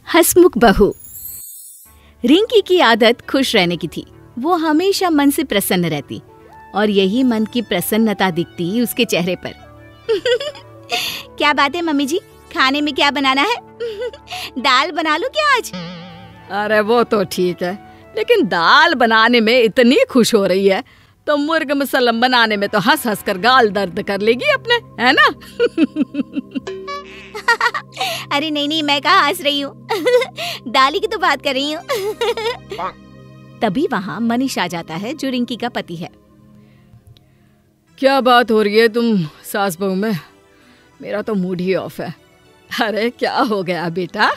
हंसमुख बहू। रिंकी की आदत खुश रहने की थी। वो हमेशा मन से प्रसन्न रहती और यही मन की प्रसन्नता दिखती उसके चेहरे पर। क्या बात है मम्मी जी, खाने में क्या बनाना है? दाल बना लूं क्या आज? अरे वो तो ठीक है, लेकिन दाल बनाने में इतनी खुश हो रही है तो मुर्ग मुसल्लम बनाने में तो हंस हंस कर गाल दर्द कर लेगी अपने, है ना? अरे नहीं, मैं कहाँ हंस रही हूँ। दाल ही की तो बात कर रही हूँ। तभी वहाँ मनीष आ जाता है जो रिंकी का पति है। क्या बात हो रही है तुम सास बहू में? मेरा तो मूड ही ऑफ है। अरे क्या हो गया बेटा?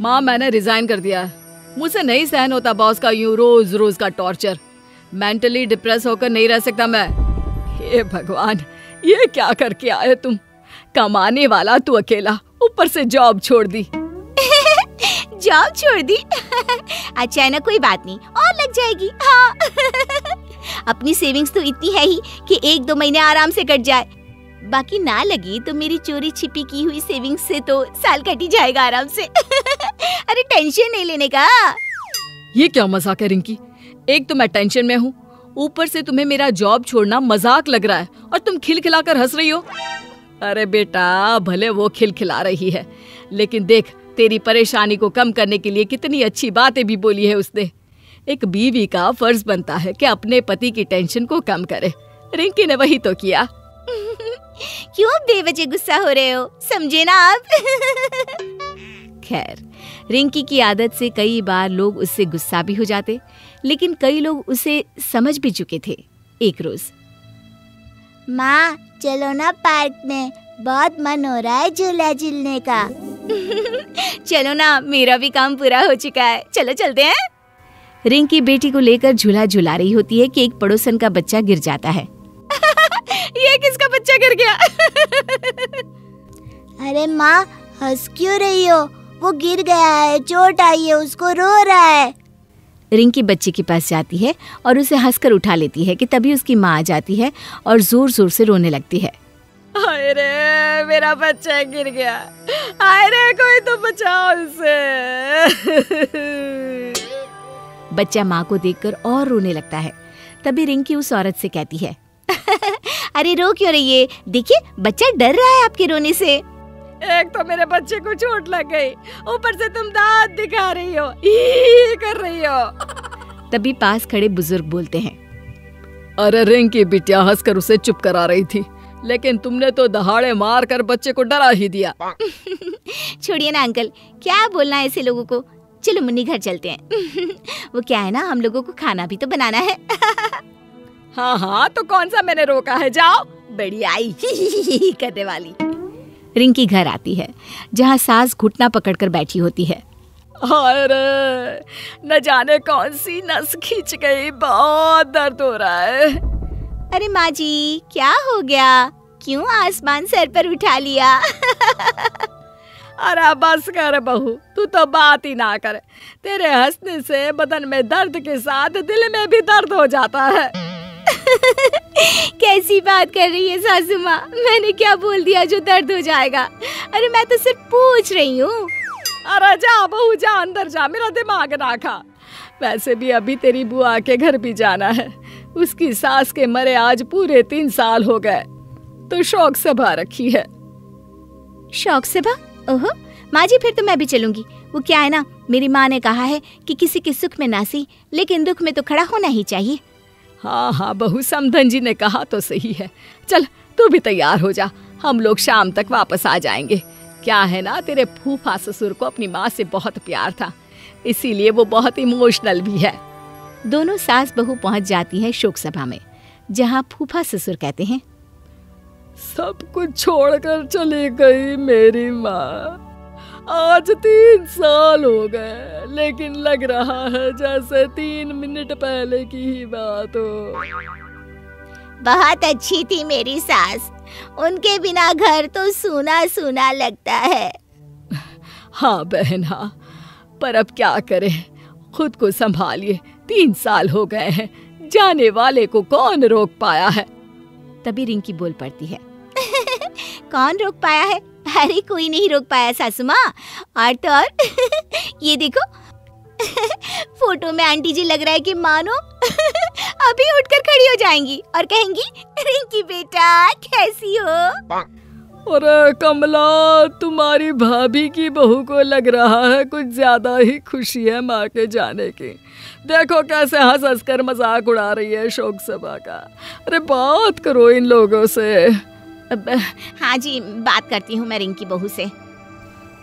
माँ, मैंने रिजाइन कर दिया। मुझसे नहीं सहन होता बॉस का यूं रोज रोज का टॉर्चर। मेंटली डिप्रेस होकर नहीं रह सकता मैं। हे भगवान, ये क्या करके आए तुम? कमाने वाला तू अकेला, ऊपर से जॉब छोड़ दी। जॉब छोड़ दी? अच्छा है ना, कोई बात नहीं, और लग जाएगी। हाँ। अपनी सेविंग्स तो इतनी है ही कि 1-2 महीने आराम से कट जाए। बाकी ना लगी तो मेरी चोरी छिपी की हुई सेविंग्स से तो साल कट ही जाएगा आराम से। अरे टेंशन नहीं लेने का। ये क्या मजाक है रिंकी? एक तो मैं टेंशन में हूँ, ऊपर से तुम्हें मेरा जॉब छोड़ना मजाक लग रहा है और तुम खिलखिलाकर हंस रही हो। अरे बेटा, भले वो खिलखिला रही है, लेकिन देख तेरी परेशानी को कम करने के लिए कितनी अच्छी बातें भी बोली है उसने। एक बीवी का फर्ज बनता है कि अपने पति की टेंशन को कम करे। रिंकी ने वही तो किया। क्यों बेवजह गुस्सा हो रहे हो? समझे ना आप? खैर, रिंकी की आदत से कई बार लोग उससे गुस्सा भी हो जाते, लेकिन कई लोग उसे समझ भी चुके थे। एक रोज, माँ चलो ना पार्क में, बहुत मन हो रहा है झूला झूलने का। चलो ना, मेरा भी काम पूरा हो चुका है, चलो चलते हैं। रिंकी बेटी को लेकर झूला झुला रही होती है कि एक पड़ोसन का बच्चा गिर जाता है। ये किसका बच्चा गिर गया? अरे माँ, हंस क्यों रही हो? वो गिर गया है, चोट आई है, उसको रो रहा है। रिंकी बच्चे के पास जाती है और उसे हंसकर उठा लेती है कि तभी उसकी माँ आ जाती है और जोर जोर से रोने लगती है। हाय रे, मेरा बच्चा गिर गया। हाय रे, कोई तो बचाओ उसे। बच्चा माँ को देखकर और रोने लगता है। तभी रिंकी उस औरत से कहती है, अरे रो क्यों रही है? देखिए बच्चा डर रहा है आपके रोने से। एक तो मेरे बच्चे को चोट लग गई, ऊपर से तुम दांत दिखा रही हो, ई कर रही हो। तभी पास खड़े बुजुर्ग बोलते हैं, अरे रिंकी बिटिया हंसकर उसे चुप करा रही थी, लेकिन तुमने तो दहाड़े मार कर बच्चे को डरा ही दिया। छोड़िए ना अंकल, क्या बोलना है ऐसे लोगों को। चलो मुन्नी घर चलते हैं। वो क्या है ना, हम लोगों को खाना भी तो बनाना है। हाँ, तो कौन सा मैंने रोका है, जाओ। बड़ी आई करने वाली। रिंकी घर आती है जहाँ सास घुटना पकड़कर बैठी होती है। अरे न जाने कौन सी नस खींच गई, बहुत दर्द हो रहा है। अरे माँ जी, क्या हो गया? क्यों आसमान सर पर उठा लिया? अरे बस कर बहू, तू तो बात ही ना कर। तेरे हंसने से बदन में दर्द के साथ दिल में भी दर्द हो जाता है। कैसी बात कर रही है सासू माँ? मैंने क्या बोल दिया जो दर्द हो जाएगा? अरे मैं तो सिर्फ पूछ रही हूँ। अरे जा बहू जा, अंदर जा, मेरा दिमाग ना खा। वैसे भी अभी तेरी बुआ के घर भी जाना है। उसकी सास के मरे आज पूरे 3 साल हो गए, तो शौक सभा रखी है। शौक सभा? ओहो माँ जी, फिर तो मैं भी चलूंगी। वो क्या है ना, मेरी माँ ने कहा है कि किसी के सुख में नासी, लेकिन दुख में तो खड़ा होना ही चाहिए। हाँ बहू, समधन जी ने कहा तो सही है। चल तू भी तैयार हो जा, हम लोग शाम तक वापस आ जाएंगे। क्या है ना, तेरे फूफा ससुर को अपनी माँ से बहुत प्यार था, इसीलिए वो बहुत इमोशनल भी है। दोनों सास बहू पहुंच जाती हैं शोक सभा में, जहाँ फूफा ससुर कहते हैं, सब कुछ छोड़कर चली गई मेरी माँ। आज 3 साल हो गए, लेकिन लग रहा है जैसे 3 मिनट पहले की ही बात हो। बहुत अच्छी थी मेरी सास, उनके बिना घर तो सूना सूना लगता है। हाँ बहन हाँ, पर अब क्या करें, खुद को संभालिए। 3 साल हो गए हैं, जाने वाले को कौन रोक पाया है। तभी रिंकी बोल पड़ती है, कौन रोक पाया है? अरे कोई नहीं रोक पाया सासू माँ। और तो और ये देखो फोटो में आंटी जी लग रहा है कि मानो अभी उठकर खड़ी हो जाएंगी और कहेंगी रिंकी बेटा कैसी हो। अरे कमला, तुम्हारी भाभी की बहू को लग रहा है कुछ ज्यादा ही खुशी है माँ के जाने की। देखो कैसे हंस हंस कर मजाक उड़ा रही है शोक सभा का। अरे बात करो इन लोगों से। हाँ जी, बात करती हूँ मैं रिंकी बहू से।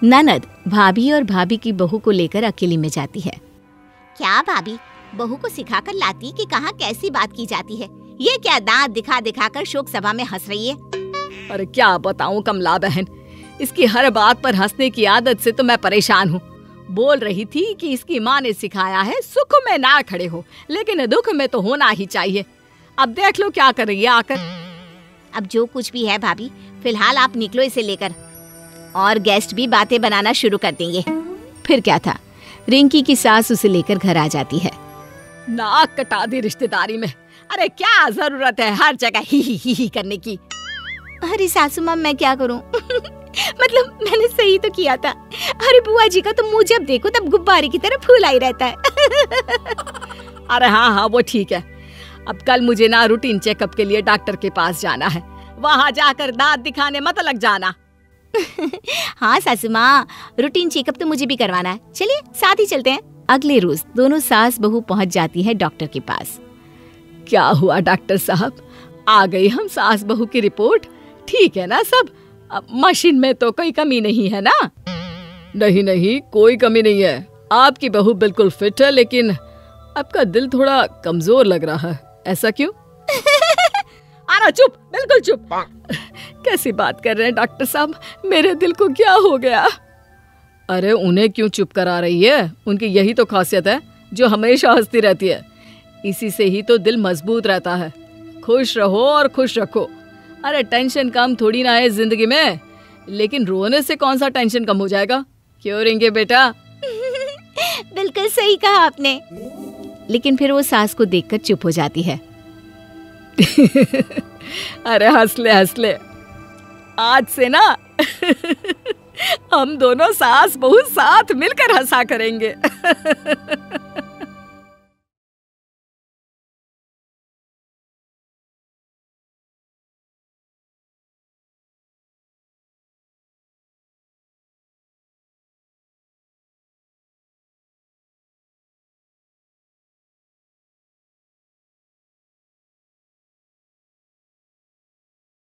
ननद भाभी और भाभी की बहू को लेकर अकेली में जाती है। क्या भाभी, बहू को सिखाकर लाती कि कहाँ कैसी बात की जाती है? ये क्या दांत दिखा दिखा कर शोक सभा में हंस रही है? अरे क्या बताऊं कमला बहन, इसकी हर बात पर हंसने की आदत से तो मैं परेशान हूँ। बोल रही थी कि इसकी माँ ने सिखाया है सुख में ना खड़े हो, लेकिन दुख में तो होना ही चाहिए। अब देख लो क्या कर रही है आकर। अब जो कुछ भी है भाभी, फिलहाल आप निकलो इसे लेकर, और गेस्ट भी बातें बनाना शुरू कर देंगे। फिर क्या था, रिंकी की सास उसे लेकर घर आ जाती है। नाक कटा दी रिश्तेदारी में। अरे क्या जरूरत है हर जगह ही करने की। अरे सासू माँ मैं क्या करूं? मतलब मैंने सही तो किया था। अरे बुआ जी का तो मुंह जब देखो तब गुब्बारे की तरह फूला ही रहता है। अरे हाँ वो ठीक है। अब कल मुझे ना रूटीन चेकअप के लिए डॉक्टर के पास जाना है। वहाँ जाकर दांत दिखाने मत लग जाना। हाँ सासू माँ, रूटीन चेकअप तो मुझे भी करवाना है। चलिए साथ ही चलते हैं। अगले रोज दोनों सास बहू पहुँच जाती है डॉक्टर के पास। क्या हुआ डॉक्टर साहब, आ गई हम सास बहू की रिपोर्ट? ठीक है ना सब? मशीन में तो कोई कमी नहीं है ना? नहीं कोई कमी नहीं है। आपकी बहू बिल्कुल फिट है, लेकिन आपका दिल थोड़ा कमजोर लग रहा है। ऐसा क्यों? आना चुप, बिल्कुल चुप। कैसी बात कर रहे हैं डॉक्टर साहब, मेरे दिल को क्या हो गया? अरे उन्हें क्यों चुप करा रही है? उनकी यही तो खासियत है जो हमेशा हंसती रहती है। इसी से ही तो दिल मजबूत रहता है। खुश रहो और खुश रखो। अरे टेंशन कम थोड़ी ना है जिंदगी में, लेकिन रोने से कौन सा टेंशन कम हो जाएगा? क्यों रिंकी बेटा? बिल्कुल सही कहा आपने। लेकिन फिर वो सास को देखकर चुप हो जाती है। अरे हंस ले, आज से ना हम दोनों सास बहू साथ मिलकर हंसा करेंगे।